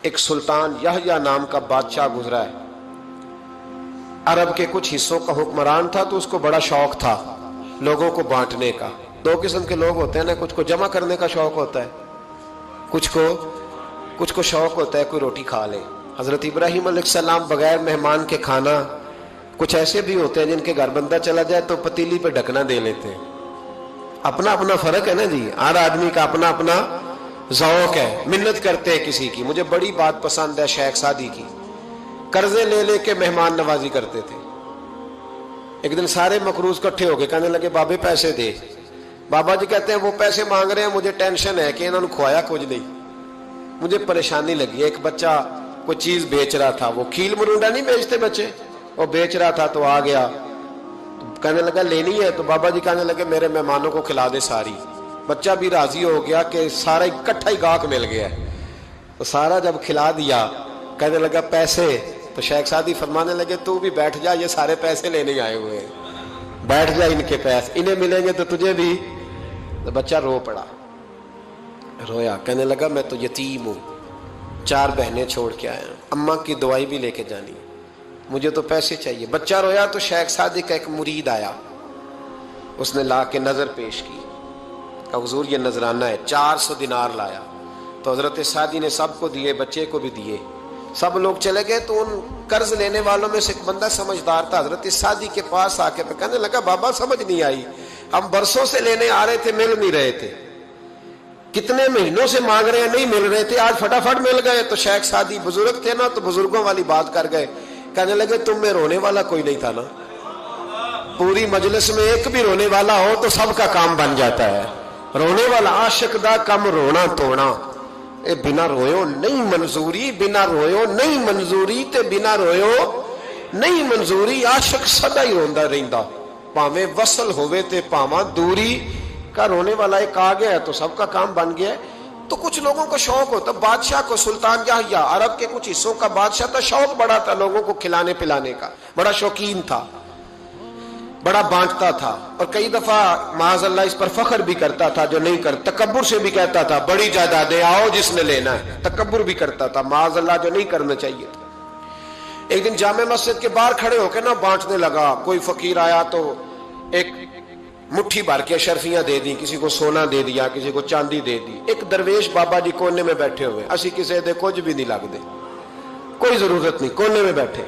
ایک سلطان یحییٰ نام کا بادشاہ گزرا ہے، عرب کے کچھ حصوں کا حکمران تھا، تو اس کو بڑا شوق تھا لوگوں کو بانٹنے کا۔ دو قسم کے لوگ ہوتے ہیں نا، کچھ کو جمع کرنے کا شوق ہوتا ہے، کچھ کو شوق ہوتا ہے کوئی روٹی کھا لے۔ حضرت ابراہیم علیہ السلام بغیر مہمان کے کھانا، کچھ ایسے بھی ہوتے ہیں جن کے گھر بندہ چلا جائے تو پتیلی پہ ڈھکنا دے لیتے ہیں۔ اپنا اپنا فرق ہے نا جی، ہر آدمی کا اپنا اپنا ذوق ہے، منت کرتے ہیں کسی کی۔ مجھے بڑی بات پسند ہے شیخ سعدی کی، قرضے لے لے کے مہمان نوازی کرتے تھے۔ ایک دن سارے مقروض کٹھے ہو گئے، کہنے لگے بابے پیسے دے۔ بابا جی کہتے ہیں وہ پیسے مانگ رہے ہیں، مجھے ٹینشن ہے کہ انہوں نے کھوایا کچھ نہیں، مجھے پریشانی لگی۔ ایک بچہ کوئی چیز بیچ رہا تھا، وہ کھیل مرونڈا نہیں بیچتے بچے، وہ بیچ رہا تھا تو آ گیا، کہنے لگا لینی ہے؟ تو بابا جی کہنے لگے میرے مہمانوں کو کھلا دے ساری۔ بچہ بھی راضی ہو گیا کہ سارا اکٹھا ہی گاہک مل گیا ہے، تو سارا جب کھلا دیا کہنے لگا پیسے؟ تو شیخ سعدی فرمانے لگے تو بھی بیٹھ جا، یہ سارے پیسے لینے آئے ہوئے ہیں، بیٹھ جا، ان کے پیسے انہیں ملیں گے تو تجھے بھی۔ تو بچہ رو پڑا، رویا، کہنے لگا میں تو یتیم ہوں، 4 بہنیں چھوڑ کے آیا ہوں، اماں کی دوائی بھی لے کے جانی، مجھے تو پیسے چاہیے۔ بچہ رویا تو شیخ سعدی کا ایک مرید آیا، اس نے لا کے نظر پیش کی، کہ حضور یہ نذرانہ ہے، 400 دینار لایا۔ تو حضرت سعدی نے سب کو دیے، بچے کو بھی دیے، سب لوگ چلے گئے۔ تو ان قرض لینے والوں میں سے ایک بندہ سمجھدار تھا، حضرت سعدی کے پاس آ کے کہنے لگا بابا سمجھ نہیں آئی، ہم برسوں سے لینے آ رہے تھے، مل نہیں رہے تھے، کتنے مہینوں سے مانگ رہے ہیں نہیں مل رہے تھے، آج فٹافٹ مل گئے۔ تو شیخ سعدی بزرگ تھے نا، تو بزرگوں والی بات کر گئے، کہنے لگے تم میں رونے والا کوئی نہیں تھا نا، پوری مجلس میں ایک بھی رونے والا ہو تو سب کا کام بن جاتا ہے۔ رونے والا عاشق دا کم رونا توڑنا، اے بنا رویو نہیں منظوری، بنا رویو نہیں منظوری تے بنا رویو نہیں منظوری، عاشق سدا ہی روندا رہندا، پاویں وصل ہوئے تے پاواں دوری کا۔ رونے والا ایک آ گیا ہے تو سب کا کام بن گیا ہے۔ تو کچھ لوگوں کو شوق ہوتا، بادشاہ کو، سلطان یحییٰ عرب کے کچھ حصوں کا بادشاہ تھا، شوق بڑا تھا لوگوں کو کھلانے پلانے کا، بڑا شوقین تھا، بڑا بانٹتا تھا، اور کئی دفعہ معاذ اللہ اس پر فخر بھی کرتا تھا جو نہیں کرتا، تکبر سے بھی کہتا تھا بڑی جائیدادیں آؤ جس نے لینا ہے، تکبر بھی کرتا تھا معاذ اللہ جو نہیں کرنا چاہیے تھا۔ ایک دن جامع مسجد کے باہر کھڑے ہو کے نا بانٹنے لگا، کوئی فقیر آیا تو ایک مٹھی بھر کے اشرفیاں دے دی، کسی کو سونا دے دیا، کسی کو چاندی دے دی۔ ایک درویش بابا جی کونے میں بیٹھے ہوئے، اسی کسی دے کچھ بھی نہیں لگ دے، کوئی ضرورت نہیں، کونے میں بیٹھے۔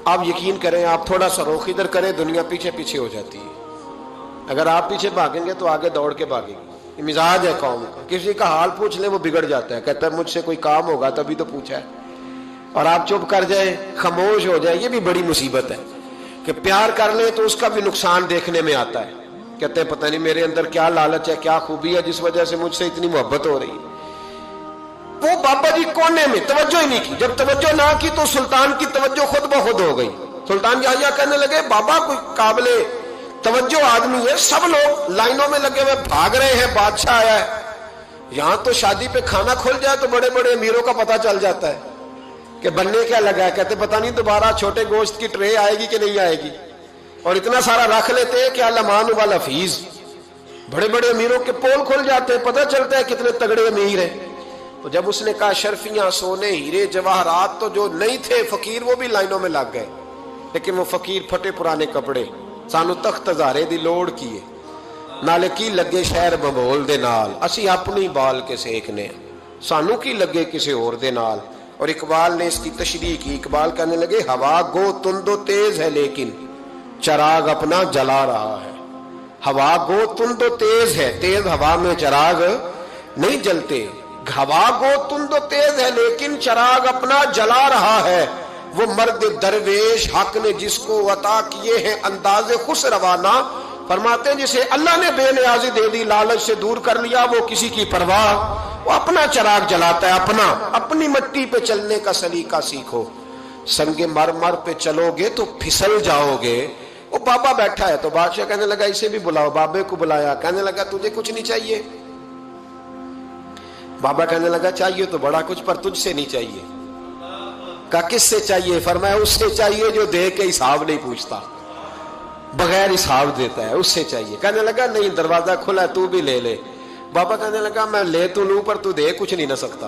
آپ یقین کریں، آپ تھوڑا سا رخ ادھر کریں، دنیا پیچھے پیچھے ہو جاتی ہے۔ اگر آپ پیچھے بھاگیں گے تو آگے دوڑ کے بھاگیں گے۔ یہ مزاج ہے قوم کا، کسی کا حال پوچھ لیں وہ بگڑ جاتا ہے، کہتا ہے مجھ سے کوئی کام ہوگا تبھی تو پوچھا ہے، اور آپ چپ کر جائیں، خاموش ہو جائیں، یہ بھی بڑی مصیبت ہے کہ پیار کر لیں تو اس کا بھی نقصان دیکھنے میں آتا ہے، کہتے ہیں پتہ نہیں میرے اندر کیا لالچ ہے، کیا خوبی ہے جس وجہ سے مجھ سے اتنی محبت ہو رہی ہے۔ وہ بابا جی کونے میں توجہ ہی نہیں کی، جب توجہ نہ کی تو سلطان کی توجہ خود بخود ہو گئی۔ سلطان یحییٰ کہنے لگے بابا کوئی قابل توجہ آدمی ہے، سب لوگ لائنوں میں لگے ہوئے بھاگ رہے ہیں، بادشاہ آیا ہے، یہاں تو شادی پہ کھانا کھل جائے تو بڑے بڑے امیروں کا پتہ چل جاتا ہے کہ بننے کیا لگا ہے، کہتے پتہ نہیں دوبارہ چھوٹے گوشت کی ٹرے آئے گی کہ نہیں آئے گی، اور اتنا سارا رکھ لیتے ہیں کہ علمان والحفیظ، بڑے بڑے امیروں کے پول کھل جاتے ہیں، پتہ چلتا ہے کتنے تگڑے امیر ہیں۔ تو جب اس نے کہا شرفیاں، سونے، ہیرے، جواہرات، تو جو نہیں تھے فقیر وہ بھی لائنوں میں لگ گئے، لیکن وہ فقیر پھٹے پرانے کپڑے، سانو تخت ہزارے دی لوڑ کیے، نالے کی لگے شہر ببول دے نال، اسی اپنی بال کے سیکنے، سانو کی لگے کسی اور دے نال۔ اور اقبال نے اس کی تشریح کی، اقبال کہنے لگے ہوا گو تند و تیز ہے لیکن چراغ اپنا جلا رہا ہے، ہوا گو تند و تیز ہے، تیز ہوا میں چراغ نہیں جلتے، ہوا گو تند و تیز ہے لیکن چراغ اپنا جلا رہا ہے، وہ مرد درویش حق نے جس کو عطا کیے ہیں انداز خسروانہ، فرماتے ہیں جسے اللہ نے بے نیازی دے دی، لالچ سے دور کر لیا، وہ کسی کی پرواہ، وہ اپنا چراغ جلاتا ہے، اپنی مٹی پہ چلنے کا سلیقہ سیکھو، سنگ مرمر پہ چلو گے تو پھسل جاؤ گے۔ وہ بابا بیٹھا ہے تو بادشاہ کہنے لگا اسے بھی بلاؤ، بابے کو بلایا، کہنے لگا تجھے کچھ نہیں چاہیے؟ بابا کہنے لگا چاہیے تو بڑا کچھ، پر تجھ سے نہیں چاہیے۔ کہا کس سے چاہیے؟ فرمایا اس سے چاہیے جو دے کے حساب نہیں پوچھتا، بغیر حساب دیتا ہے، اس سے چاہیے۔ کہنے لگا نہیں، دروازہ کھلا ہے، تو بھی لے لے۔ بابا کہنے لگا میں لے تو لوں پر تو دے کچھ نہیں نہ سکتا،